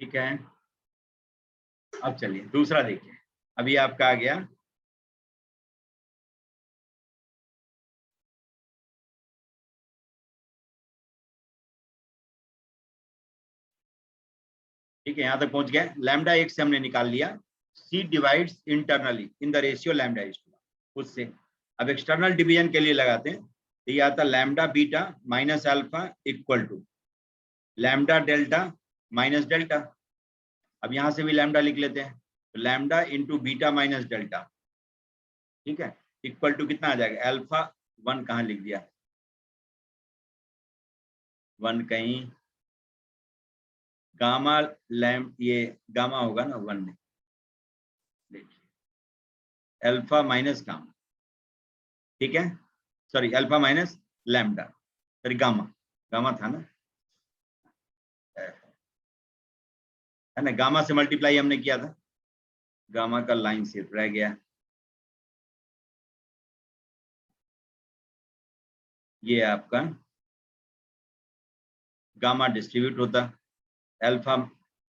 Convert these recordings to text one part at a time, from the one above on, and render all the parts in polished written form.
ठीक है, अब चलिए दूसरा देखिए। अभी आपका आ गया ठीक है, यहां तक पहुंच गए। लैम्डा एक से हमने निकाल लिया, C divides internally in the ratio lambda is two, उससे अब एक्सटर्नल डिवीजन के लिए लगाते हैं। तो ये आता lambda beta minus alpha equal to lambda delta minus delta. अब यहां से भी लैम्डा लिख लेते हैं, तो lambda into beta minus delta, ठीक है, इक्वल टू कितना आ जाएगा, अल्फा 1 कहाँ लिख दिया, 1 कहीं, गामा लैम ये गामा होगा ना 1 में, देखिए अल्फा माइनस गामा, ठीक है, sorry alpha minus lambda, sorry gamma, gamma था ना, है ना, गामा से मल्टीप्लाई हमने किया था, गामा का लाइन सिर्फ रह गया, ये आपका गामा डिस्ट्रीब्यूट होता अल्फा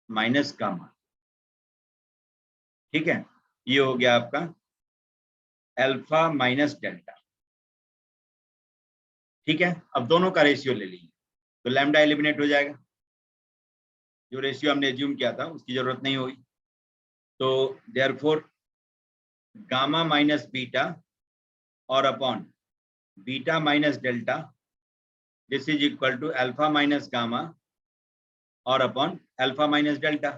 माइनस गामा, ठीक है, ये हो गया आपका अल्फा माइनस डेल्टा, ठीक है। अब दोनों का रेशियो ले लीजिए, तो लैम्डा एलिमिनेट हो जाएगा, जो रेशियो हमने एज्यूम किया था उसकी जरूरत नहीं होगी। तो देयरफॉर गामा माइनस बीटा और upon beta minus delta, this is equal to alpha minus gamma और अपॉन अल्फा माइनस डेल्टा,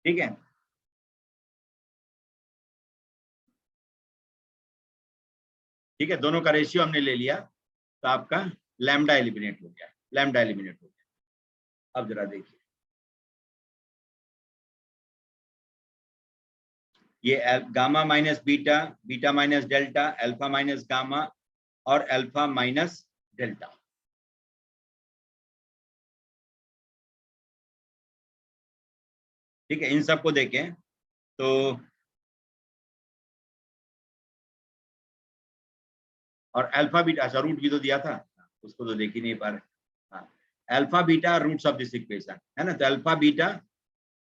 ठीक है। ठीक है, दोनों का रेशियो हमने ले लिया, तो आपका लैम्डा एलिमिनेट हो गया, लैम्डा एलिमिनेट हो गया। अब जरा देखिए, ये gamma minus beta, beta minus delta, alpha minus gamma और अल्फा माइनस डेल्टा, ठीक है। इन सबको देखें तो और अल्फा बीटा, अच्छा रूट भी तो दिया था, उसको तो देख ही नहीं पा रहे, हाँ, alpha beta roots of this equation, है ना। तो अल्फा बीटा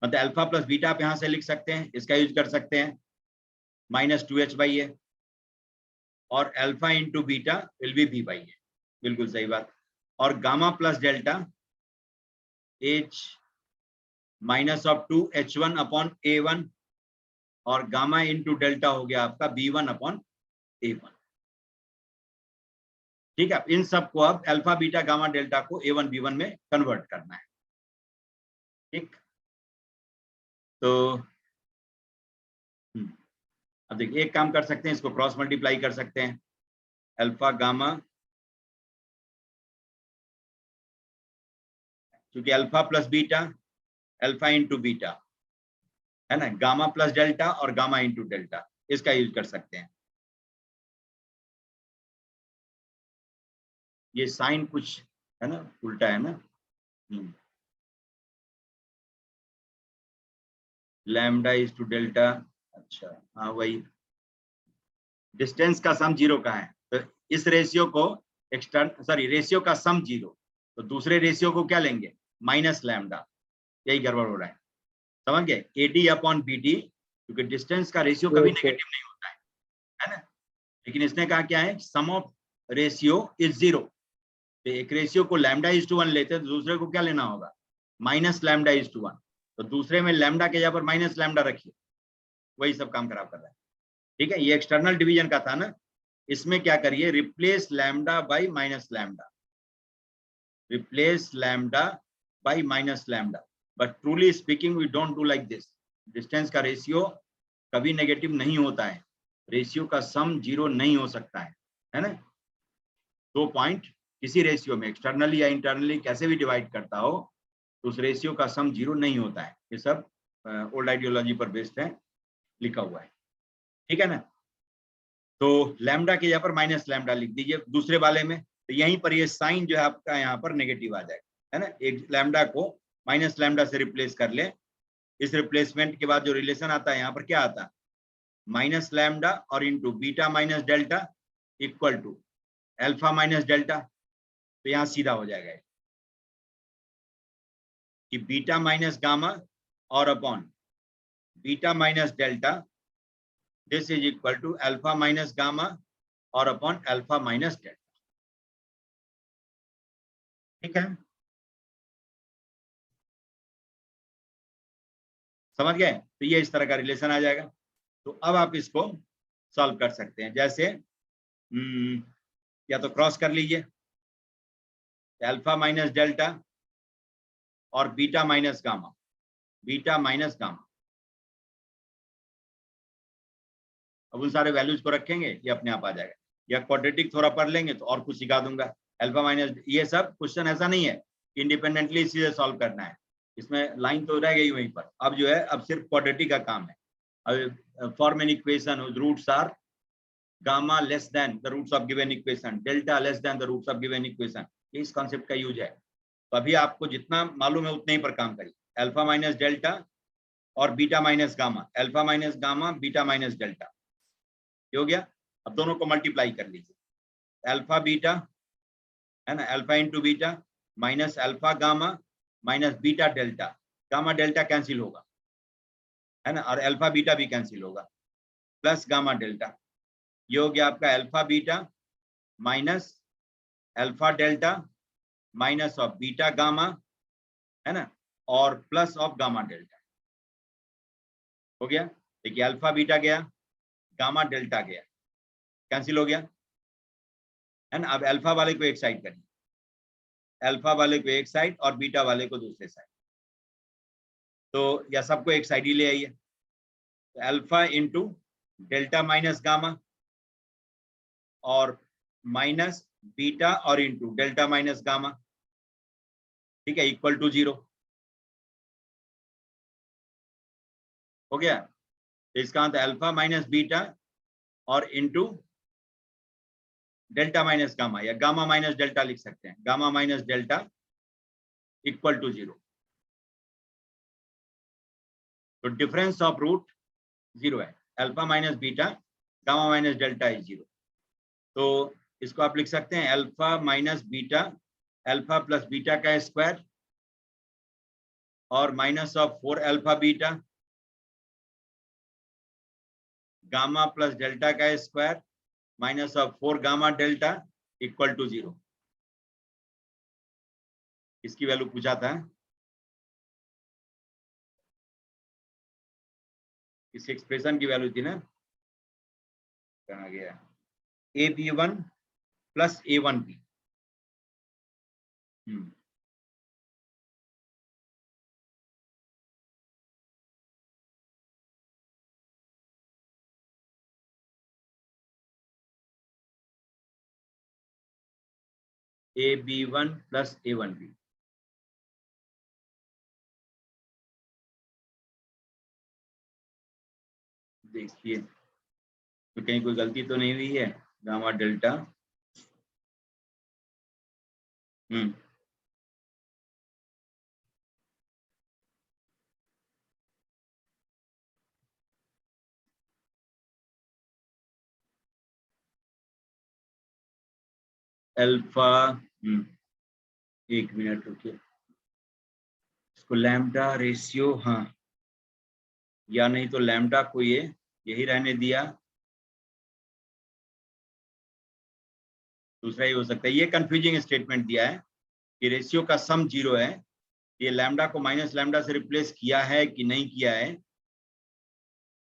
मतलब अल्फा प्लस बीटा आप यहाँ से लिख सकते हैं, इसका यूज कर सकते हैं -2h/a, और alpha into beta will be v/a, बिल्कुल सही बात। और gamma plus delta h minus of 2h1 upon a1, और गामा इंटू डेल्टा हो गया आपका b1 अपॉन a1, ठीक है। इन सबको अब अल्फा बीटा गामा डेल्टा को a1 b1 में कन्वर्ट करना है, ठीक। तो अब देखिए, एक काम कर सकते हैं, इसको क्रॉस मल्टीप्लाई कर सकते हैं, अल्फा गामा, क्योंकि alpha plus beta alpha into beta, है ना, गामा प्लस डेल्टा और गामा इंटू डेल्टा, इसका यूज कर सकते हैं। ये साइन कुछ है ना उल्टा है ना, लैम्डा इज टू डेल्टा, अच्छा हाँ वही, डिस्टेंस का सम 0 का है, तो इस रेशियो को एक्सटर्न सॉरी रेशियो का सम 0, तो दूसरे रेशियो को क्या लेंगे, माइनस लैम्डा, यही गड़बड़ हो रहा है, समझ गए, एडी अपॉन बीडी, क्योंकि डिस्टेंस का रेशियो कभी नेगेटिव नहीं होता है ना। लेकिन इसने कहा क्या है, सम ऑफ रेशियो इज 0, तो एक रेशियो को लैम्डा इज टू 1 लेते हैं, तो दूसरे को क्या लेना होगा, माइनस लैम्डा इज टू 1, तो दूसरे में लैम्डा के जगह पर माइनस लैम्डा रखिए, वही सब काम खराब कर रहा है, ठीक है। ये एक्सटर्नल डिवीजन का था ना, इसमें क्या करिए, replace lambda by minus lambda, replace lambda by minus lambda, but truly speaking we don't do like this, distance का रेशियो कभी नेगेटिव नहीं होता है, रेशियो का सम 0 नहीं हो सकता है ना। 2 पॉइंट किसी रेशियो में एक्सटर्नली या इंटरनली कैसे भी डिवाइड करता हो, तो उस रेशियो का सम 0 नहीं होता है, ये सब ओल्ड आइडियोलॉजी पर बेस्ड है, लिखा हुआ है, ठीक है ना। तो लैम्डा के यहाँ पर माइनस लैम्डा लिख दीजिए दूसरे वाले में, तो यहीं पर ये साइन जो है आपका यहाँ पर नेगेटिव आ जाएगा, है ना। एक लैम्डा को माइनस लैम्डा से रिप्लेस कर ले, इस रिप्लेसमेंट के बाद जो रिलेशन आता है यहाँ पर क्या आता है, माइनस लैम्डा और into beta minus delta equal to alpha minus delta, तो यहाँ सीधा हो जाएगा, कि बीटा माइनस गामा और upon beta minus delta, this is equal to alpha minus gamma और अपॉन अल्फा माइनस डेल्टा। ठीक है, समझ गए? तो ये इस तरह का रिलेशन आ जाएगा। तो अब आप इसको सॉल्व कर सकते हैं, जैसे या तो क्रॉस कर लीजिए, अल्फा माइनस डेल्टा और beta minus gamma, beta minus gamma. अब उन सारे वैल्यूज को रखेंगे, ये अपने आप आ जाएगा। या क्वाड्रेटिक थोड़ा पढ़ लेंगे तो और कुछ सिखा दूंगा। अल्फा माइनस, ये सब क्वेश्चन ऐसा नहीं है इंडिपेंडेंटली इसी से सॉल्व करना है, इसमें लाइन तो रह गई वहीं पर। अब जो है, अब सिर्फ क्वाड्रेटिक का काम है। अब form an equation whose roots are gamma less than the roots of given equation, delta less than the roots of given equation, ये इस कॉन्सेप्ट का यूज है। तो अभी आपको जितना मालूम है उतने ही पर काम करिए। अल्फा माइनस डेल्टा और beta minus gamma, alpha minus gamma beta minus delta, हो गया। अब दोनों को मल्टीप्लाई कर लीजिए, अल्फा बीटा है ना, alpha into beta minus alpha gamma minus beta delta, gamma delta cancel होगा है ना, और अल्फा बीटा भी कैंसिल होगा, प्लस गामा डेल्टा, ये हो गया आपका alpha beta minus alpha delta minus of beta gamma है ना, और प्लस ऑफ गामा डेल्टा, हो गया। देखिए अल्फा बीटा गया, गामा डेल्टा गया, कैंसिल हो गया है ना। अब अल्फा वाले को एक साइड करिए, अल्फा वाले को एक साइड और बीटा वाले को दूसरे साइड, तो या सबको एक साइड ही ले आइए। तो alpha into delta minus gamma और माइनस बीटा और इंटू डेल्टा माइनस गामा, ठीक है, इक्वल टू 0, हो गया। तो इसका मतलब अल्फा माइनस बीटा और इंटू डेल्टा माइनस गामा, या गामा माइनस डेल्टा लिख सकते हैं, gamma minus delta equal to 0। तो डिफरेंस ऑफ रूट 0 है, alpha minus beta gamma minus delta is 0। तो इसको आप लिख सकते हैं alpha minus beta, alpha plus beta का स्क्वायर और minus of 4 alpha beta gamma plus delta का square minus of 4 gamma delta equal to 0। इसकी वैल्यू पूछा था, इस एक्सप्रेशन की वैल्यू थी ना, कहाँ गया, AB1 plus A1B। AB1 plus A1B, देखिए तो कहीं कोई गलती तो नहीं हुई है, गामा डेल्टा अल्फा, एक मिनट रुकिए, इसको लैम्डा रेशियो, हाँ, या नहीं तो लैम्डा को ये यही रहने दिया, दूसरा ही हो सकता है। ये कंफ्यूजिंग स्टेटमेंट दिया है कि रेशियो का सम 0 है, ये लैम्डा को माइनस लैम्डा से रिप्लेस किया है कि नहीं किया है,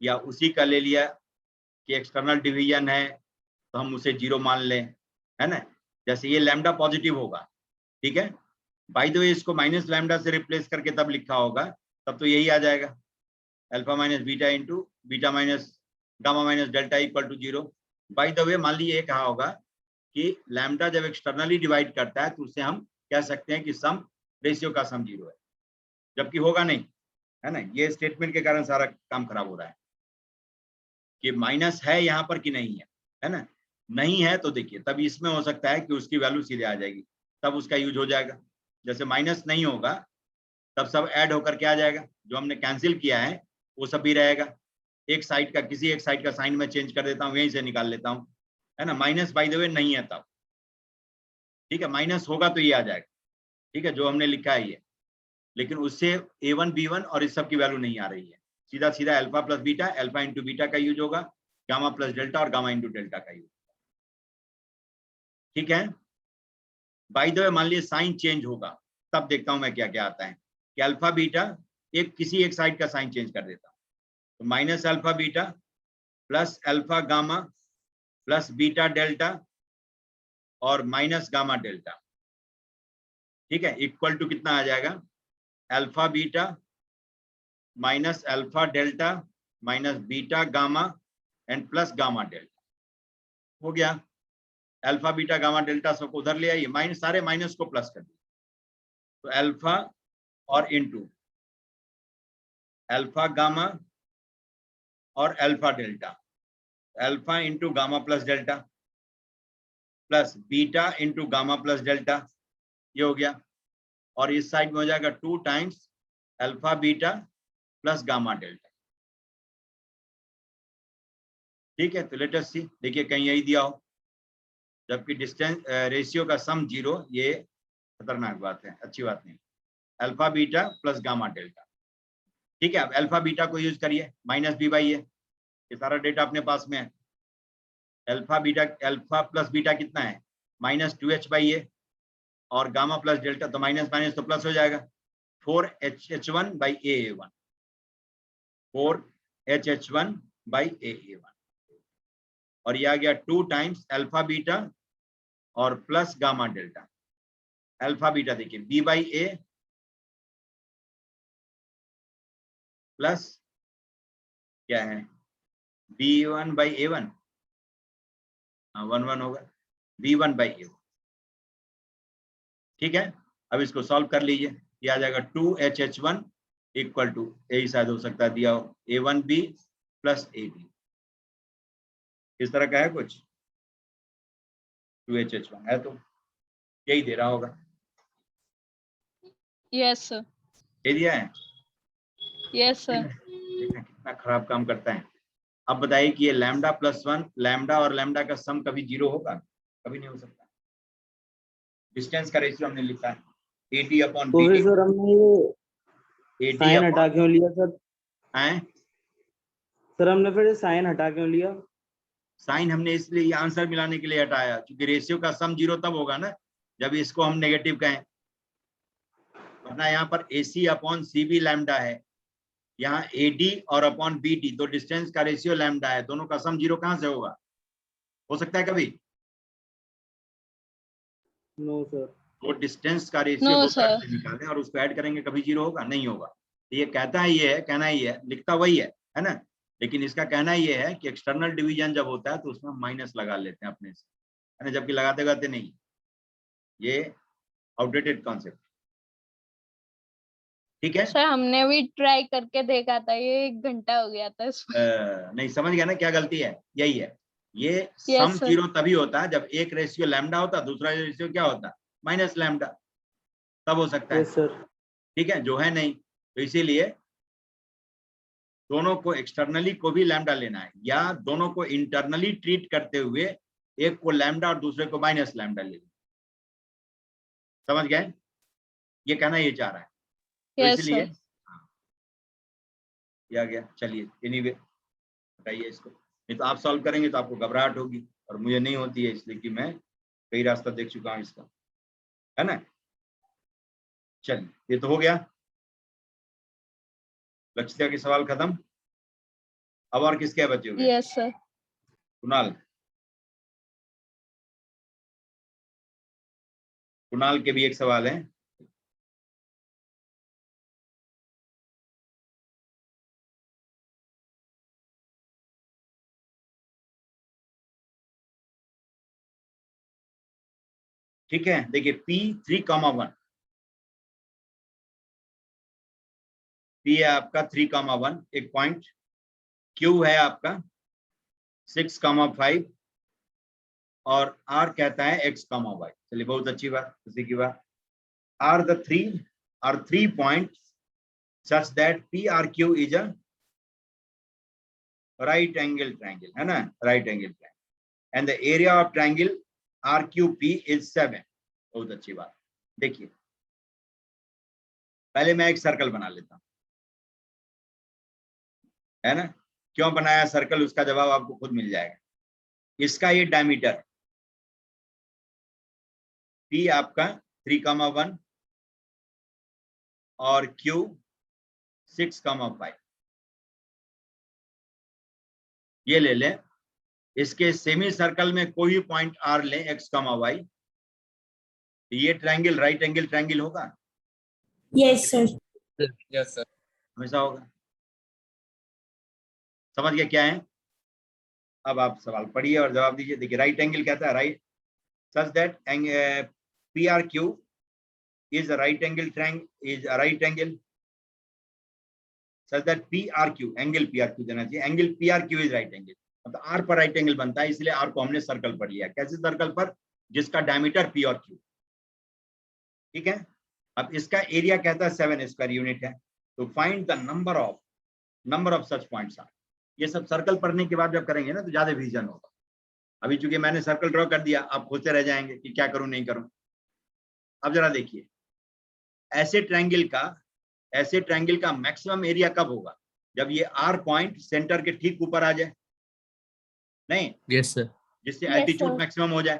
या उसी का ले लिया कि एक्सटर्नल डिवीजन है तो हम उसे 0 मान लें, है ना। जैसे ये लैम्डा पॉजिटिव होगा, ठीक है, बाय द वे इसको माइनस लैम्डा से रिप्लेस करके तब लिखा होगा, तब तो यही आ जाएगा, alpha minus beta into beta minus gamma minus delta equal to 0। By the way मान लीजिए कहा होगा कि लैम्डा जब एक्सटर्नली डिवाइड करता है तो उसे हम कह सकते हैं कि सम, रेशियो का सम 0 है, जबकि होगा नहीं, है ना। ये स्टेटमेंट के कारण सारा काम खराब हो रहा है कि माइनस है यहाँ पर कि नहीं है ना। नहीं है तो देखिए तब इसमें हो सकता है कि उसकी वैल्यू सीधे आ जाएगी, तब उसका यूज हो जाएगा। जैसे माइनस नहीं होगा तब सब ऐड होकर के आ जाएगा, जो हमने कैंसिल किया है वो सब भी रहेगा। एक साइड का, किसी एक साइड का साइन में चेंज कर देता हूँ, यहीं से निकाल लेता हूँ, है ना। माइनस बाय द वे नहीं है तब, ठीक है, माइनस होगा तो ये आ जाएगा, ठीक है, जो हमने लिखा है ये, लेकिन उससे a1 b1 और इस सब की वैल्यू नहीं आ रही है, सीधा सीधा alpha plus beta, alpha into beta का यूज होगा, गामा प्लस डेल्टा और गामा इंटू डेल्टा का यूज। ठीक है, बाय द वे मान लीजिए साइन चेंज होगा, तब देखता हूं मैं क्या क्या आता है कि अल्फा बीटा एक किसी एक साइड का साइन चेंज कर देता हूं, तो minus alpha beta plus alpha gamma plus beta delta और माइनस गामा डेल्टा। ठीक है, इक्वल टू कितना आ जाएगा, alpha beta minus alpha delta minus beta gamma and plus gamma delta. हो गया, अल्फा बीटा गामा डेल्टा सबको उधर ले आइए, माइनस सारे माइनस को प्लस कर दिए, तो अल्फा और इनटू अल्फा गामा और alpha delta, alpha into gamma plus delta plus beta into gamma plus delta, ये हो गया। और इस साइड में हो जाएगा 2 times alpha beta plus gamma delta. ठीक है, तो लेट अस सी, देखिए कहीं यही दिया हो, जबकि डिस्टेंस रेशियो का सम 0, ये खतरनाक बात है, अच्छी बात नहीं। Alpha beta plus gamma delta. ठीक है, अब अल्फा बीटा को यूज करिए, माइनस बी बाई ये सारा डेटा अपने पास में है। Alpha beta, alpha plus beta कितना है, माइनस 2h बाई ए, और गामा प्लस डेल्टा तो माइनस माइनस तो प्लस हो जाएगा, 4h1 by a1, 4h1 by a1। और ये आ गया 2 टाइम्स अल्फा बीटा और plus gamma delta. Alpha beta देखिए बी बाई ए प्लस क्या है b1 बाई a1, 1 होगा, b1 बाई a1। ठीक है, अब इसको सॉल्व कर लीजिए, ये आ जाएगा 2h1 इक्वल टू, यही शायद हो सकता है दिया हो, a1b प्लस ab। इस तरह का है कुछ, 2h1 है तो यही दे रहा होगा। Yes sir. ये दिया है, यस सर। देखना कितना खराब काम करता है। अब बताइए कि ये लैम्डा प्लस 1, लैम्डा और लैम्डा का सम कभी 0 होगा? कभी नहीं हो सकता। डिस्टेंस का रेशियो हमने लिखा है AD अपॉन तो BD। सर हमने ये AD साइन हटा अपॉन क्यों लिया सर? हैं, सर हमने फिर ये साइन हटा क्यों लिया? साइन हमने इसलिए ये आंसर मिलाने के लिए हटाया, क्योंकि रेशियो का सम 0 तब होगा ना जब इसको हम नेगेटिव कहें, वरना यहाँ पर AC अपॉन CB लैम्डा है, यहाँ AD और अपॉन BD, तो डिस्टेंस का रेशियो लैम्डा है, दोनों का सम 0 कहां से होगा? हो सकता है कभी? No sir. तो डिस्टेंस का रेशियो नो दो तरफ सर। से निकालें और उसको ऐड करेंगे, कभी 0 होगा? नहीं होगा। तो ये कहता है, ये है, कहना ही है, लिखता वही है ना, लेकिन इसका कहना ये है कि एक्सटर्नल डिवीजन जब होता है तो उसमें माइनस लगा लेते हैं अपने से, है ना, जबकि लगाते लगाते नहीं, ये आउटडेटेड कॉन्सेप्ट। ठीक है, सर हमने भी ट्राई करके देखा था, ये 1 घंटा हो गया था इसमें। नहीं समझ गया ना क्या गलती है? यही है, ये यस सम सर। 0 तभी होता है जब एक रेशियो लैम्डा होता है, दूसरा रेशियो क्या होता है, माइनस लैम्डा, तब हो सकता है। Yes sir. ठीक है, जो है नहीं, तो इसीलिए दोनों को एक्सटर्नली को भी लैम्डा लेना है, या दोनों को इंटरनली ट्रीट करते हुए एक को लैम्डा और दूसरे को माइनस लैम्डा लेना। समझ गए? ये कहना ये चाह रहा है, तो यस इसलिए सर। ये आ गया। चलिए एनीवे बताइए इसको, नहीं तो आप सॉल्व करेंगे तो आपको घबराहट होगी और मुझे नहीं होती है, इसलिए कि मैं कई रास्ता देख चुका हूं इसका, है ना। चलिए ये तो हो गया, लक्षिता के सवाल खत्म। अब और किसके बचे हुए? Yes sir. कुणाल, कुणाल के भी एक सवाल है। ठीक है, देखिए P3,1, P है आपका 3,1 एक पॉइंट, Q है आपका 6,5 और R कहता है X,Y। चलिए बहुत अच्छी बात, खुशी की बात। R three point such that PRQ is a right angle triangle, है ना, right angle triangle, and the area of triangle RQP is 7। बहुत अच्छी बात। देखिए पहले मैं एक सर्कल बना लेता हूं, है ना। क्यों बनाया सर्कल, उसका जवाब आपको खुद मिल जाएगा। इसका ये डायमीटर P आपका 3,1 और Q 6,5 ये ले लें। इसके सेमी सर्कल में कोई पॉइंट R लें x, y, ये ट्रायंगल राइट एंगल ट्रायंगल होगा। Yes sir. Yes sir. हमेशा होगा। समझ गए क्या है। अब आप सवाल पढ़िए और जवाब दीजिए। देखिए राइट एंगल कहता है right such that PRQ is a right angle triangle, is a right angle such that PRQ angle PRQ देना चाहिए, angle PRQ is right angle, मतलब R पर राइट एंगल बनता है, इसलिए R को हमने सर्कल पर लिया। कैसे सर्कल पर, जिसका डायमीटर P और Q, ठीक है। अब इसका एरिया कहता है 7 स्क्वायर यूनिट है। तो find the number of such points R. ये सब सर्कल पढ़ने के बाद जब करेंगे ना तो ज्यादा विजन होगा। अभी चूंकि मैंने सर्कल ड्रॉ कर दिया, आप खोजते रह जाएंगे कि क्या करूं नहीं करूं। अब जरा देखिए, ऐसे ट्रायंगल का मैक्सिमम एरिया कब होगा, जब ये R पॉइंट सेंटर के ठीक ऊपर आ जाए, नहीं यस सर। जिससे Yes, एल्टीट्यूड sir. मैक्सिमम हो जाए,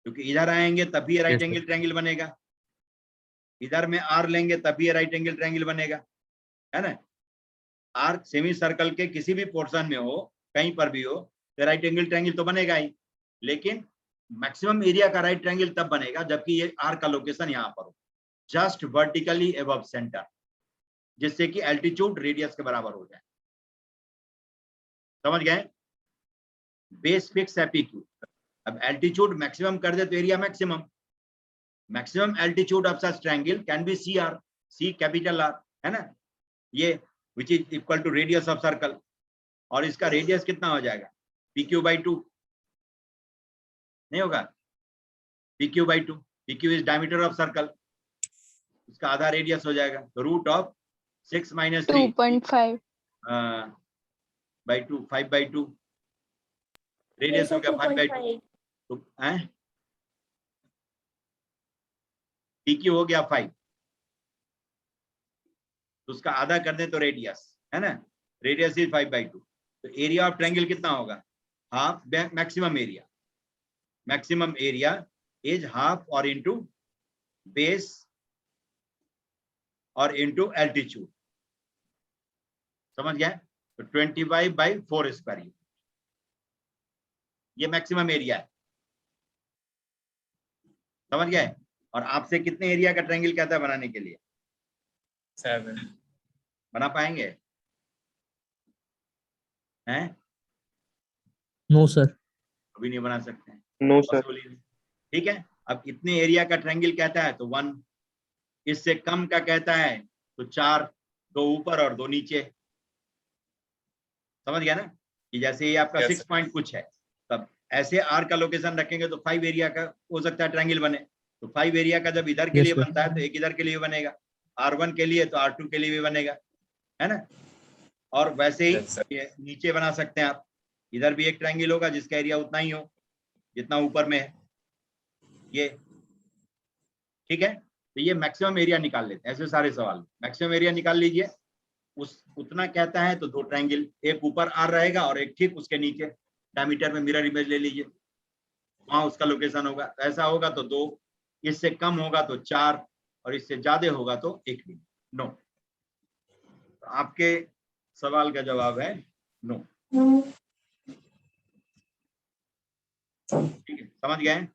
क्योंकि इधर आएंगे तभी राइट Yes, एंगल ट्रायंगल बनेगा, इधर में R लेंगे तभी राइट एंगल ट्रायंगल बनेगा, है ना। R सेमी सर्कल के किसी भी पोर्शन में हो, कहीं पर भी हो, तो राइट एंगल ट्रायंगल तो बनेगा ही, लेकिन मैक्सिमम एरिया का राइट ट्रायंगल तब बनेगा जबकि ये R का लोकेशन यहाँ पर हो, जस्ट वर्टिकली अबव सेंटर, जिससे कि एल्टीट्यूड रेडियस के बराबर हो जाए। समझ गए। बेस फिक्स है PQ। अब एल्टीट्यूड मैक्सिमम कर दे तो area maximum altitude of such triangle can be CR, C capital R, है ना, ये which is equal to radius of circle, और इसका रेडियस कितना हो जाएगा PQ/2, नहीं होगा PQ/2, PQ is diameter of circle, इसका आधा रेडियस हो जाएगा, तो रूट ऑफ 6 - 3 2.5. by 2, 5/2, रेडियस हो गया 5/2, तो PQ हो गया 5, तो उसका आधा कर दें तो रेडियस, है ना, रेडियस इज 5/2, तो एरिया ऑफ ट्रायंगल कितना होगा, half maximum area is half और इनटू बेस और इनटू एल्टीट्यूड। समझ गए। तो 25/4 स्क्वायर ये मैक्सिमम एरिया है। समझ गए। और आपसे कितने एरिया का ट्रायंगल कहता है बनाने के लिए, 7। बना पाएंगे, हैं? No sir. अभी नहीं बना सकते हैं, नो सर। possible ही नहीं। ठीक है। अब इतने एरिया का ट्रायंगल कहता है तो 1, इससे कम का कहता है तो 4, 2 ऊपर और 2 नीचे। समझ गया ना, कि जैसे ये आपका Yes, 6 पॉइंट कुछ है, तब ऐसे R का लोकेशन रखेंगे तो 5 एरिया का हो सकता है ट्रायंगल बने। तो 5 एरिया का जब इधर के Yes, लिए sir. बनता है तो एक इधर के लिए बनेगा, R1 के लिए तो R2 के लिए भी बनेगा, है ना। और वैसे ही Yes, sir. ये नीचे बना सकते हैं आप, इधर भी एक ट्रायंगल होगा जिसका एरिया उतना ही हो जितना ऊपर में है ये। ठीक है। तो ये मैक्सिमम एरिया निकाल लेते हैं, ऐसे सारे सवाल मैक्सिमम एरिया निकाल लीजिए। उतना कहता है तो 2 ट्रायंगल, एक ऊपर R रहेगा और एक ठीक उसके नीचे, डायमीटर में मिरर इमेज ले लीजिए, वहां उसका लोकेशन होगा। ऐसा होगा तो 2, इससे कम होगा तो 4, और इससे ज्यादा होगा तो 1 भी। नो। तो आपके सवाल का जवाब है नो। ठीक है, समझ गए।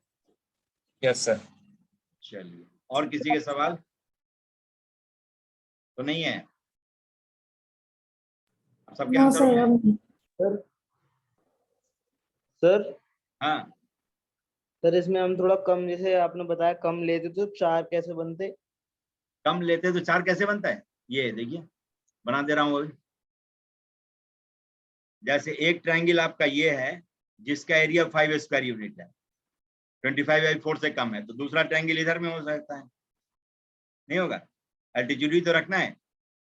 Yes sir. चलिए, और किसी के सवाल तो नहीं है, सबके नो आंसर हो गए? सर सर हाँ, सर इसमें हम थोड़ा कम, जैसे आपने बताया कम लेते तो 4 कैसे बनते। कम लेते तो 4 कैसे बनता है, ये देखिए बना दे रहा हूँ अभी। जैसे एक ट्रायंगल आपका ये है जिसका एरिया 5 स्क्वायर यूनिट है, 25/4 से कम है, तो दूसरा ट्रायंगल इधर में हो सकता है, नहीं होगा। एल्टीट्यूड ही तो रखना है,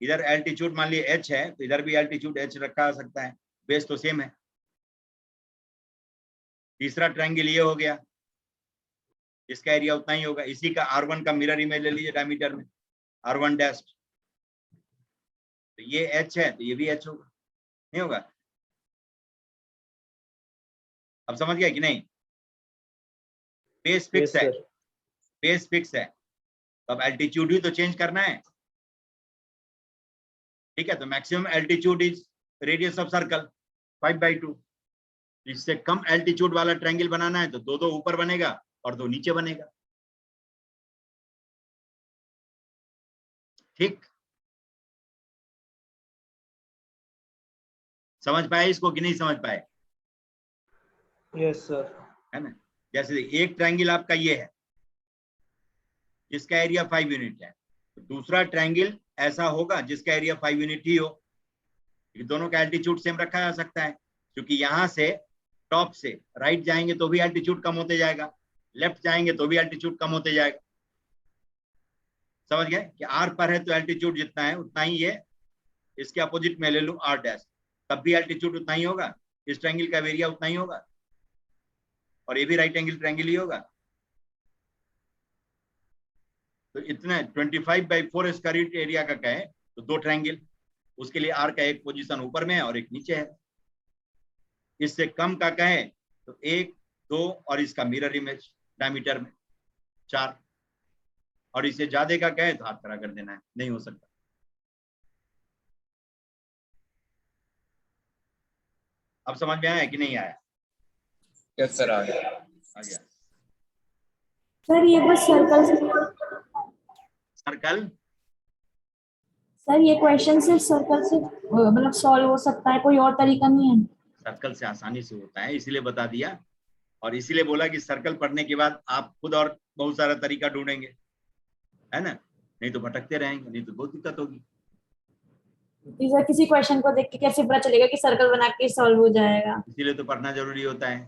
इधर एल्टीट्यूड मान लीजिए h है तो इधर भी एल्टीट्यूड h रखा जा सकता है, बेस तो सेम है। तीसरा ट्रायंगल ये हो गया, इसका एरिया उतना ही होगा, इसी का R1 का मिरर इमेज ले लीजिए डायमीटर में, R1 डैश, तो ये h है तो ये भी h होगा, नहीं होगा? अब समझ गया कि नहीं? बेस यस फिक्स है, सर। बेस फिक्स है, तो अब एल्टीट्यूड ही तो चेंज करना है। ठीक है, तो maximum altitude is radius of circle 5/2। इससे कम एल्टीट्यूड वाला ट्रायंगल बनाना है तो दो दो ऊपर बनेगा और दो नीचे बनेगा। ठीक, समझ पाए इसको कि नहीं समझ पाए? Yes sir. है ना? जैसे एक ट्रायंगल आपका ये है जिसका एरिया 5 यूनिट है, तो दूसरा ट्रायंगल ऐसा होगा जिसका एरिया 5 यूनिट ही हो। दोनों का एल्टीट्यूड सेम रखा जा सकता है, क्योंकि यहां से टॉप से राइट जाएंगे तो भी एल्टीट्यूड कम होते जाएगा, लेफ्ट जाएंगे तो भी एल्टीट्यूड कम होते जाएगा। समझ गए कि आर पर है तो एल्टीट्यूड जितना है उतना ही ये, इसके अपोजिट में ले लूं आर डैश, तब भी एल्टीट्यूड उतना ही होगा, इस ट्रायंगल का एरिया उतना ही होगा, और ये भी राइट एंगल ट्रायंगल ही होगा। तो इतना 25/4 स्क्वायर यूनिट एरिया का कहे तो दो ट्रायंगल, उसके लिए आर का एक पोजीशन ऊपर में है और एक नीचे है। इससे कम का कहे तो 1, 2 और इसका मिरर इमेज डायमीटर में 4, और इसे ज्यादा का कहे तो हाथ खड़ा कर देना है, नहीं हो सकता। अब समझ में आया कि नहीं आया? यस सर, आ गया। आ गया। सर ये बस सर्कल से, सर्कल, सर ये क्वेश्चन सिर्फ सर्कल से मतलब सॉल्व हो सकता है, कोई और तरीका नहीं है? सर्कल से आसानी से होता है, इसीलिए बता दिया, और इसीलिए बोला कि सर्कल पढ़ने के बाद आप खुद और बहुत सारा तरीका ढूंढेंगे, है ना? नहीं तो भटकते रहेंगे, नहीं तो बहुत दिक्कत होगी। सर किसी क्वेश्चन को देख के कैसे पता चलेगा कि सर्कल बना के सॉल्व हो जाएगा? इसीलिए तो पढ़ना जरूरी होता है।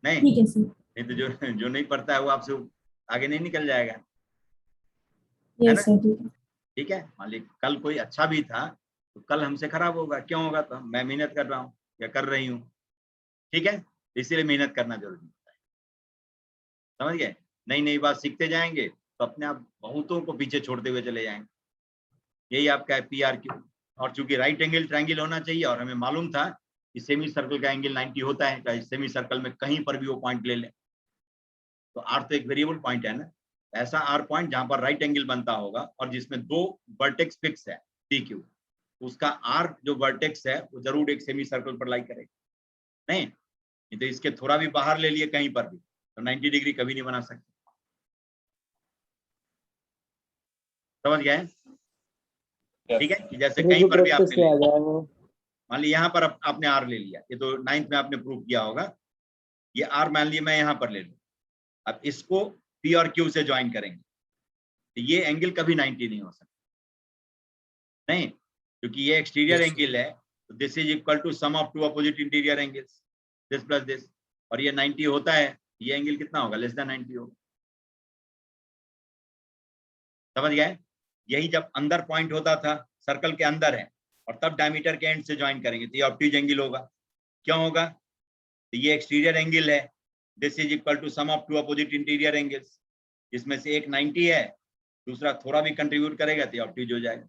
नहीं, ठीक है सर। नहीं तो जो नहीं पढ़ता है वो आपसे आगे नहीं निकल जाएगा, है ना? यस सर, ठीक है। ठीक है, मान ली कल कोई अच्छा भी था तो कल हमसे खराब होगा, क्यों होगा? तो मैं मेहनत कर रहा हूँ या कर रही हूँ, ठीक है, इसीलिए मेहनत करना जरूरी होता है। समझ गए? नई नई बात सीखते जाएंगे तो अपने आप बहुतों को पीछे छोड़ते हुए चले जाएंगे। यही आपका है PRQ। और चूंकि राइट एंगल ट्रायंगल होना चाहिए, और हमें मालूम था कि सेमी सर्कल का एंगल 90 होता है, चाहे सेमी सर्कल में कहीं पर भी वो पॉइंट ले लें, तो आर तो एक वेरिएबल पॉइंट है ना, ऐसा आर पॉइंट जहां पर राइट एंगल बनता होगा और जिसमें दो वर्टेक्स फिक्स है PQ, उसका आर जो वर्टेक्स है वो जरूर एक सेमी सर्कल पर लाई करेगा। नहीं तो इसके थोड़ा भी बाहर ले लिए कहीं पर भी तो 90 डिग्री कभी नहीं बना सकते। समझ गए? ठीक है, कि जैसे कहीं पर भी आपने ले लिया, मान ली यहाँ पर आपने आर ले लिया, ये तो 9th में आपने प्रूव किया होगा, ये आर मान लिया मैं यहाँ पर ले लूं, अब इसको P और Q से ज्वाइन करेंगे तो ये एंगल कभी 90 नहीं हो सकता, नहीं, क्योंकि ये एक्सटीरियर एंगल है, तो this is equal to sum of two opposite interior angles, this plus this, और ये 90 होता है, ये एंगल कितना होगा? लेस देन 90 होगा। समझ गए? यही जब अंदर पॉइंट होता था, सर्कल के अंदर है और तब डायमीटर के एंड से ज्वाइन करेंगे तो ये ऑब्ट्यूज एंगल होगा। क्यों होगा? तो ये एक्सटीरियर एंगल है, this is equal to sum of two opposite interior angles, जिसमें से एक 90 है, दूसरा थोड़ा भी कंट्रीब्यूट करेगा तो ऑब्ट्यूज हो जाएगा।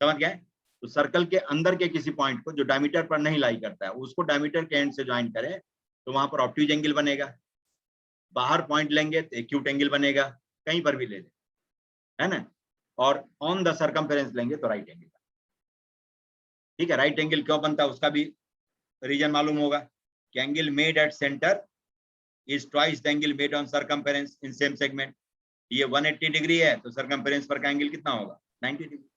समझ गए? तो सर्कल के अंदर के किसी पॉइंट को जो डायमीटर पर नहीं लाई करता है उसको डायमीटर के एंड से ज्वाइन करे तो वहां पर ऑब्ट्यूज एंगल बनेगा। बाहर पॉइंट लेंगे तो एक्यूट एंगल बनेगा, कहीं पर भी ले लें, है ना? और ऑन द सर्कमफेरेंस लेंगे तो राइट एंगल। ठीक है, राइट एंगल क्यों बनता है उसका भी रीजन मालूम होगा कि angle made at centre is twice the angle made on circumference in same segment. ये 180 डिग्री है तो सर्कमफेरेंस पर का एंगल कितना होगा? 90 डिग्री।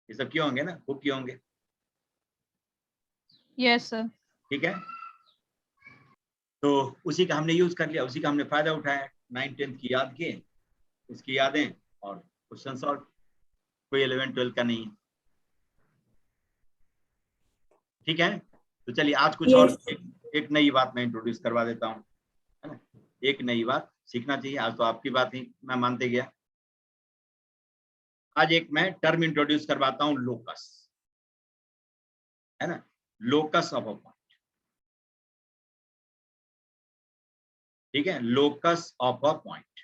ये सब क्यों होंगे ना, खूब क्यों होंगे। Yes sir. ठीक है, तो उसी का हमने यूज कर लिया, उसी का हमने फायदा उठाया, 9th 10th की याद किए, उसकी यादें और क्वेश्चन सॉल्व, कोई 11th 12th का नहीं। ठीक है, तो चलिए आज कुछ और एक नई बात मैं इंट्रोड्यूस करवा देता हूँ, है ना? एक नई बात सीखना चाहिए, आज तो आपकी बात ही मैं मानते गया। आज एक मैं टर्म इंट्रोड्यूस करवाता हूँ, लोकस, है ना? Locus of a point. ठीक है, लोकस ऑफ अ पॉइंट।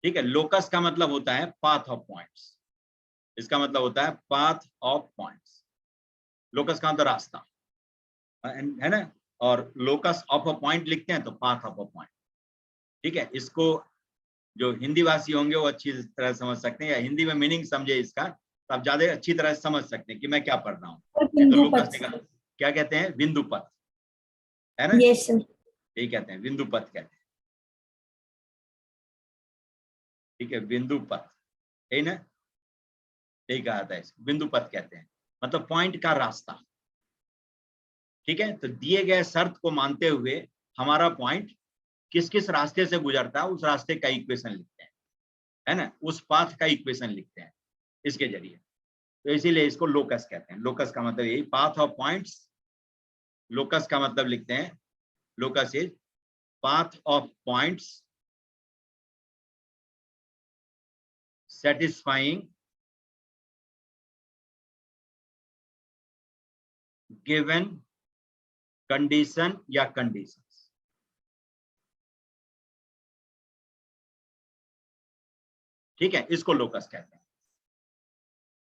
ठीक है, लोकस का मतलब होता है पाथ ऑफ पॉइंट्स, इसका मतलब होता है पाथ ऑफ पॉइंट्स। लोकस का मतलब रास्ता है ना, और लोकस ऑफ अ पॉइंट लिखते हैं तो पाथ ऑफ अ पॉइंट। ठीक है, इसको जो हिंदी भाषी होंगे वो अच्छी तरह समझ सकते हैं, या हिंदी में मीनिंग समझे इसका तो आप ज्यादा अच्छी तरह से समझ सकते हैं कि मैं क्या पढ़ रहा हूँ। सर, तो बिंदु लोकस पथ। निकाल, क्या कहते हैं, बिंदु पथ, है ना, यस सर। यही कहते हैं, बिंदु पथ कहते हैं। ठीक है, बिंदु पथ, यही ना, यही कहा था इसको, बिंदु पथ कहते हैं, मतलब पॉइंट का रास्ता। ठीक है, तो दिए गए शर्त को मानते हुए हमारा पॉइंट किस किस रास्ते से गुजरता है उस रास्ते का इक्वेशन लिखते हैं, है ना, उस पाथ का इक्वेशन लिखते हैं इसके जरिए। तो इसीलिए इसको लोकस कहते हैं। लोकस का मतलब यही, पाथ ऑफ पॉइंट्स। लोकस का मतलब लिखते हैं, locus is path of points satisfying given condition या conditions। ठीक है, इसको लोकस कहते हैं।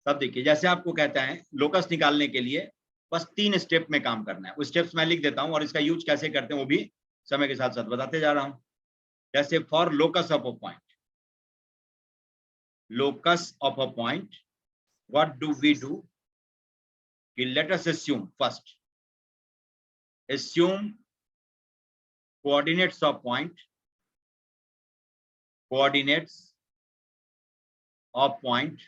तब देखिए, जैसे आपको कहता है लोकस निकालने के लिए बस 3 स्टेप में काम करना है। वो स्टेप्स मैं लिख देता हूं और इसका यूज कैसे करते हैं वो भी समय के साथ साथ बताते जा रहा हूं। जैसे for locus of a point, locus of a point, what do we do? Let us assume first, assume coordinates of point, coordinates of point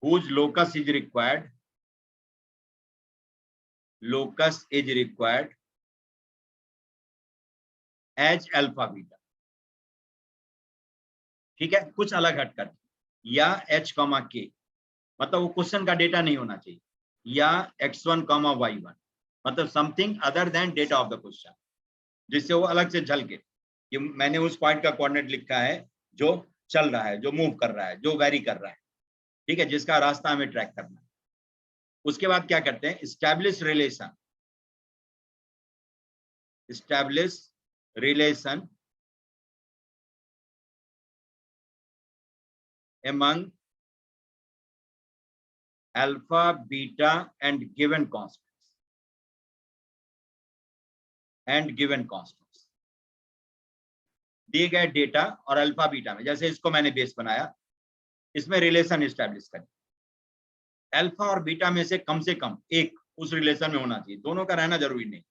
whose locus is required, locus is required as alpha beta। ठीक है, कुछ अलग हटकर, या h, k, मतलब वो question का data नहीं होना चाहिए, या x1, y1, मतलब something other than data of the question, जिससे वो अलग से झलके कि मैंने उस पॉइंट का कोऑर्डिनेट लिखा है जो चल रहा है, जो मूव कर रहा है, जो वेरी कर रहा है। ठीक है, जिसका रास्ता हमें ट्रैक करना है। उसके बाद क्या करते हैं, establish relation, establish relation among alpha, beta and given constants, and given constants। दिए गए डेटा और अल्फा बीटा में, जैसे इसको मैंने बेस बनाया, इसमें रिलेशन एस्टैब्लिश करें। अल्फा और बीटा में से कम एक उस रिलेशन में होना चाहिए। दोनों का रहना जरूरी नहीं,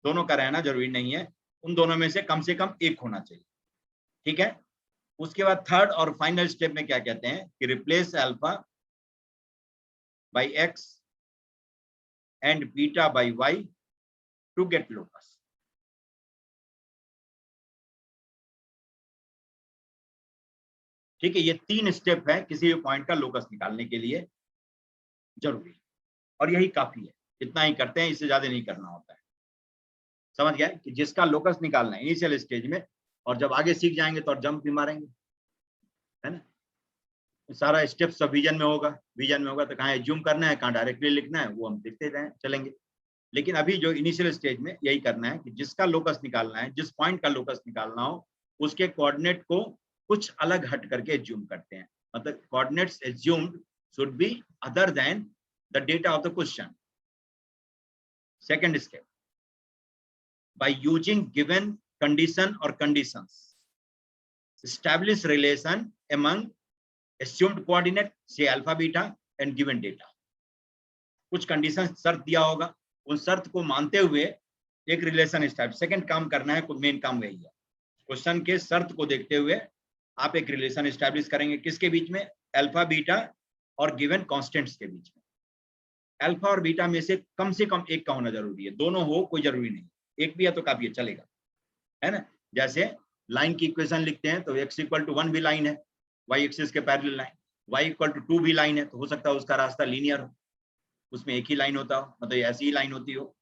दोनों का रहना जरूरी नहीं है, उन दोनों में से कम एक होना चाहिए। ठीक है, उसके बाद थर्ड और फाइनल स्टेप में क्या कहते हैं कि replace alpha by x and beta by y to get locus. ठीक है, ये 3 स्टेप है किसी भी पॉइंट का लोकस निकालने के लिए जरूरी, और यही काफी है, इतना ही करते हैं, इससे ज्यादा नहीं करना होता है। समझ गया कि जिसका लोकस निकालना है इनिशियल स्टेज में, और जब आगे सीख जाएंगे तो और जंप भी मारेंगे, है ना। सारा स्टेप सब विजन में होगा, विजन में होगा तो कहाँ जूम करना है, कहाँ डायरेक्टली लिखना है, वो हम देखते रहें चलेंगे। लेकिन अभी जो इनिशियल स्टेज में यही करना है कि जिसका लोकस निकालना है, जिस पॉइंट का लोकस निकालना हो, उसके कोऑर्डिनेट को कुछ अलग हट करके एज्यूम करते हैं, मतलब coordinates assumed should be other than the data of the question. Second step, by using given condition or conditions, establish relation among assumed coordinate, say alpha beta and given data। कुछ condition शर्त दिया होगा, उन शर्त को मानते हुए एक रिलेशन एस्टैब्लिश। सेकंड काम करना है, कुछ मेन काम वही है, क्वेश्चन के शर्त को देखते हुए आप एक रिलेशन एस्टैब्लिश करेंगे, किसके बीच में, अल्फा बीटा और गिवन कांस्टेंट्स के बीच में। अल्फा और बीटा में से कम एक का होना जरूरी है, दोनों हो कोई जरूरी नहीं, एक भी है तो काफी है, चलेगा, है ना। जैसे लाइन की इक्वेशन लिखते हैं तो x = 1 भी लाइन है, y एक्सिस के पैरेलल लाइन, y = 2 भी लाइन है, तो हो सकता है उसका रास्ता लीनियर हो, उसमें एक ही लाइन होता हो, मतलब ऐसी ही लाइन होती हो,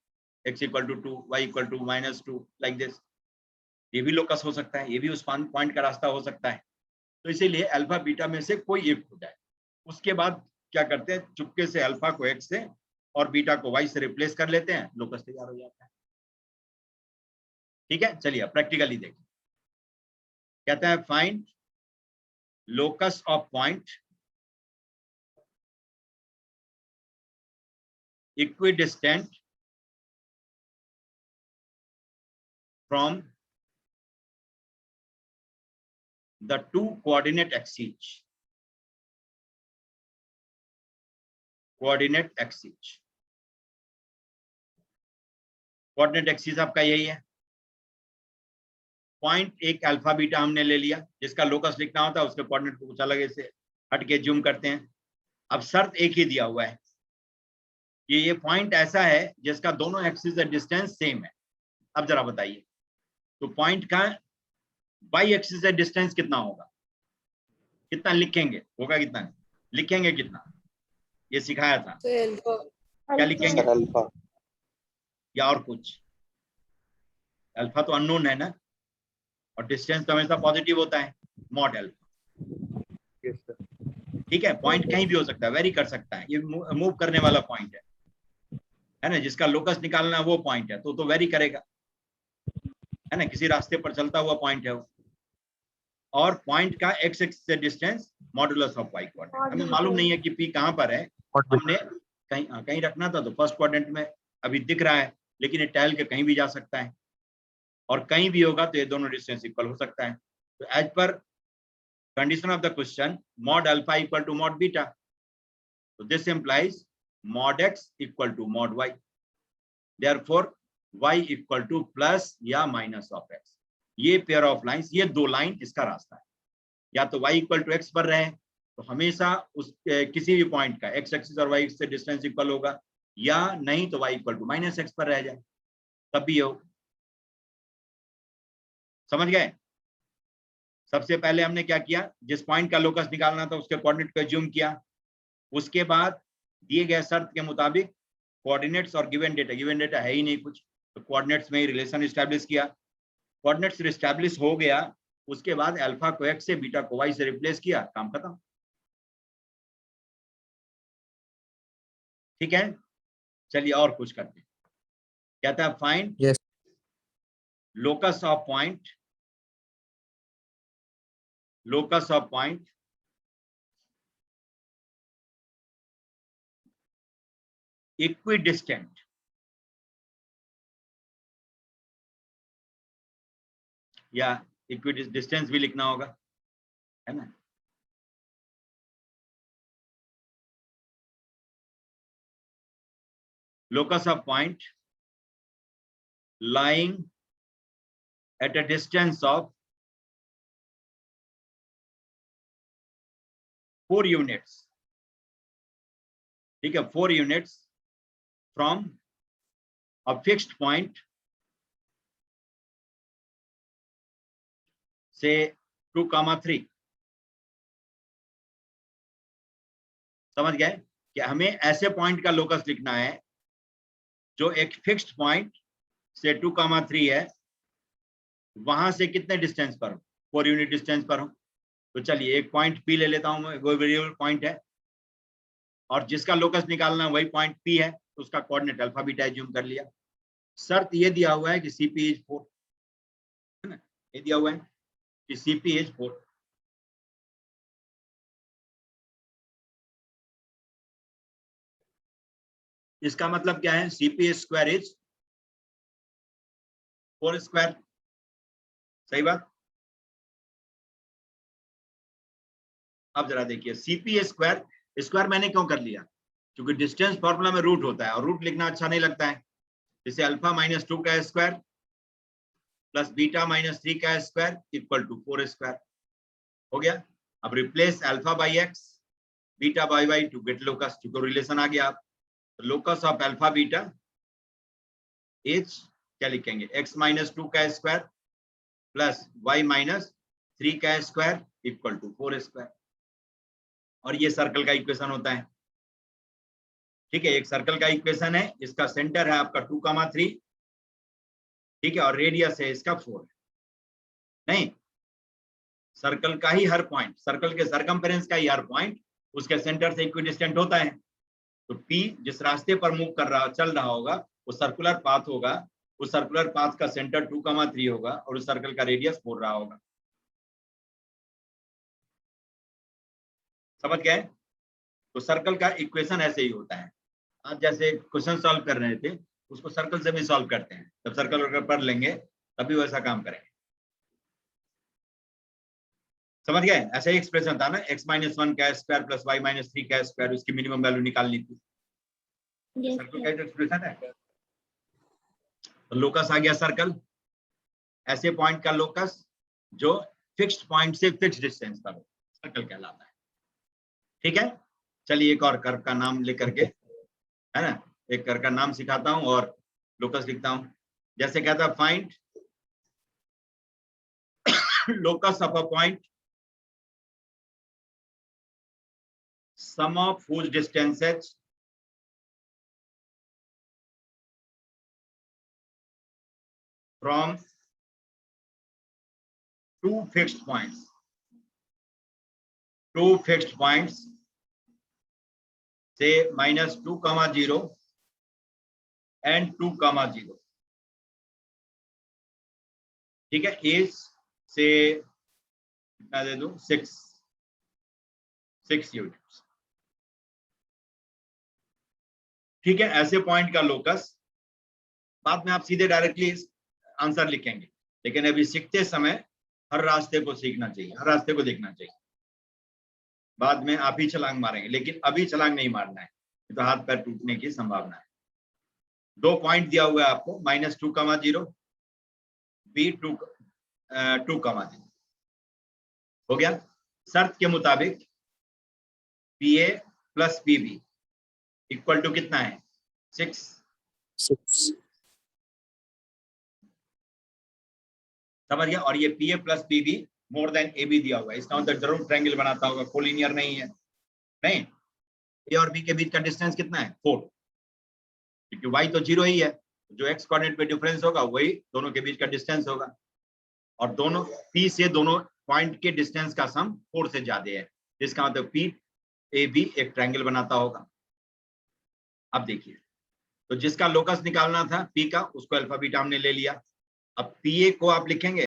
x = 2, y = -2, लाइक दिस। ये भी लोकस हो सकता है, ये भी उस पॉइंट का रास्ता हो सकता है। तो इसीलिए अल्फा बीटा में से कोई एक हो जाए। उसके बाद क्या करते हैं, चुपके से अल्फा को x से और बीटा को y से रिप्लेस कर लेते हैं, लोकस तैयार हो जाता है। ठीक है, चलिए प्रैक्टिकली देखिए। कहता है find locus of point equidistant from the two coordinate axes. Coordinate axes. Coordinate axis आपका यही है. पॉइंट एक अल्फा बीटा हमने ले लिया, जिसका लोकस लिखना होता है, उसके कोऑर्डिनेट को कुछ अलग से हट के जूम करते हैं. अब शर्त एक ही दिया हुआ है कि ये पॉइंट ऐसा है जिसका दोनों एक्सिस का डिस्टेंस सेम है. अब जरा बताइए, तो पॉइंट का बाई एक्सिस का डिस्टेंस कितना होगा? कितना लिखेंगे? होगा कितना? लिखेंगे कितना? ये सिखाया था. क्या लिखेंगे? अल्फा या और कुछ? अल्फा तो अननोन है ना, और डिस्टेंस तो हमेशा पॉजिटिव होता है, मॉड अल्फा. ठीक है, पॉइंट कहीं भी हो सकता है, वेरी कर सकता है. ये मूव करने वाला पॉइंट है ना, जिसका लोकस निकालना वो पॉइंट है, तो वेरी करेगा, है ना. किसी रास्ते पर चलता हुआ पॉइंट है वो. और पॉइंट का एक्स एक्सिस से distance modulus of y quadrant. हमें मालूम नहीं है कि पी कहां पर है, हमने कहीं रखना था, तो फर्स्ट क्वाड्रेंट में अभी दिख रहा है, लेकिन ये टैल के कहीं भी जा सकता है, और कहीं भी होगा तो ये दोनों डिस्टेंस इक्वल हो सकता है. तो as per condition of the question, mod alpha equal to mod beta, तो this implies mod x equal to mod y. Therefore y equal to plus या माइनस ऑफ x. ये पेयर ऑफ लाइंस, ये दो line इसका रास्ता है. या तो y इक्वल टू x पर रहे तो हमेशा उस किसी भी पॉइंट का x एक्सिस और y एक्सिस से डिस्टेंस इक्वल होगा, या नहीं तो y equal to minus x पर रह जाए, तब भी हो. समझ गए? सबसे पहले हमने क्या किया, जिस पॉइंट का लोकस निकालना था उसके कोऑर्डिनेट को जूम किया. उसके बाद दिए गए शर्त के मुताबिक कोऑर्डिनेट्स और गिवन डेटा है ही नहीं कुछ, तो कोऑर्डिनेट्स में ही रिलेशन एस्टैब्लिश किया. कोऑर्डिनेट्स एस्टैब्लिश हो गया, उसके बाद अल्फा को x से, बीटा को y से रिप्लेस किया, काम खत्म. ठीक है, चलिए और कुछ करते हैं. कहता है find Yes. Locus of point equidistant या इक्विडिस्टेंस भी लिखना होगा, है ना. Locus of point lying at a distance of 4 units. ठीक है, 4 units from a fixed point, say 2,3. समझ गए कि हमें ऐसे पॉइंट का लोकस लिखना है जो एक फिक्स्ड पॉइंट से 2,3 है, वहां से कितने डिस्टेंस पर हो? 4 यूनिट डिस्टेंस पर हो. तो चलिए एक पॉइंट P ले लेता हूं मैं, वो वेरिएबल पॉइंट है, और जिसका लोकस निकालना वही पॉइंट P है, तो उसका कोऑर्डिनेट अल्फा बीटा जूम कर लिया. शर्त ये दिया हुआ है कि CP इज 4, है ना. ये दिया हुआ है कि CP इज 4. इसका मतलब क्या है? CP square is 4 square. सही बात. अब जरा देखिए, CP स्क्वायर मैंने क्यों कर लिया? क्योंकि डिस्टेंस फॉर्मूला में रूट होता है, और रूट लिखना अच्छा नहीं लगता है. जैसे अल्फा माइनस 2 का स्क्वायर प्लस बीटा माइनस 3 का स्क्वायर इक्वल टू 4 स्क्वायर हो गया. अब replace alpha by x, beta by y to get locus. क्योंकि रिलेशन आ गया. Locus of alpha beta is, क्या लिखेंगे, x माइनस 2 का स्क्वायर प्लस y माइनस 3 का स्क्वायर इक्वल टू 4 स्क्वायर. और ये सर्कल का इक्वेशन होता है. ठीक है, एक सर्कल का इक्वेशन है, इसका सेंटर है आपका 2,3, ठीक है, और रेडियस है इसका 4. नहीं, सर्कल का ही हर पॉइंट, सर्कल के सरकमफेरेंस का ही हर पॉइंट उसके सेंटर से इक्विडिस्टेंट होता है. तो P जिस रास्ते पर मूव कर रहा, चल रहा होगा, वो सर्कुलर पाथ होगा. उस सर्कुलर पाथ का सेंटर 2,3 होगा, और उस सर्कल का रेडियस 4 रहा होगा. समझ गए? तो सर्कल का इक्वेशन ऐसे ही होता है। आप जैसे क्वेश्चन सॉल्व कर रहे थे उसको सर्कल से भी सॉल्व करते हैं, जब सर्कल वगैरह पढ़ लेंगे तभी वैसा काम करेंगे। समझ गए? ऐसा ही एक्सप्रेशन था ना, x-1 का स्क्वायर प्लस y-3 का स्क्वायर, उसकी मिनिमम वैल्यू निकालनी थी। Yes, circle sir. का एक्सप्रेशन है। तो लोकस आ गया सर्कल, ऐसे पॉइंट का लोकस जो फिक्स्ड पॉइंट से फिक्स्ड डिस्टेंस पर हो, सर्कल कहलाता है। ठीक है, चलिए एक और कर्व का नाम लेकर के, है ना, एक कर्व का नाम सिखाता हूं और लोकस लिखता हूं। जैसे कहता है find locus of a point sum of whose distances from two fixed points say -2, 0 and 2, 0। ठीक है, एज से कितना दे दो, 6 यूनिट्स। ठीक है, ऐसे पॉइंट का लोकस, बाद में आप सीधे डायरेक्टली आंसर लिखेंगे, लेकिन अभी सीखते समय हर रास्ते को सीखना चाहिए, हर रास्ते को देखना चाहिए। बाद में आप ही छलांग मारेंगे, लेकिन अभी छलांग नहीं मारना है, तो हाथ पैर टूटने की संभावना है। 2 पॉइंट दिया हुआ है आपको, -2, 0, B2, 2, 0 हो गया। शर्त के मुताबिक PA plus PB equal to कितना है, 6। समझ गया? और ये PA plus PB more than AB दिया हुआ है, इसका मतलब जरूर ट्रायंगल बनाता होगा, कोलिनियर नहीं है। नहीं, A और B के बीच का डिस्टेंस कितना है, 4, क्योंकि y तो 0 ही है, जो x कोऑर्डिनेट पे डिफरेंस होगा वही दोनों के बीच का डिस्टेंस होगा, और दोनों P से दोनों पॉइंट के डिस्टेंस का सम 4 से ज्यादा है, जिसका मतलब PAB एक ट्रायंगल बनाता होगा। अब देखिए, तो जिसका लोकस निकालना था P का, उसको अल्फा बीटा हमने ले लिया। अब PA को आप लिखेंगे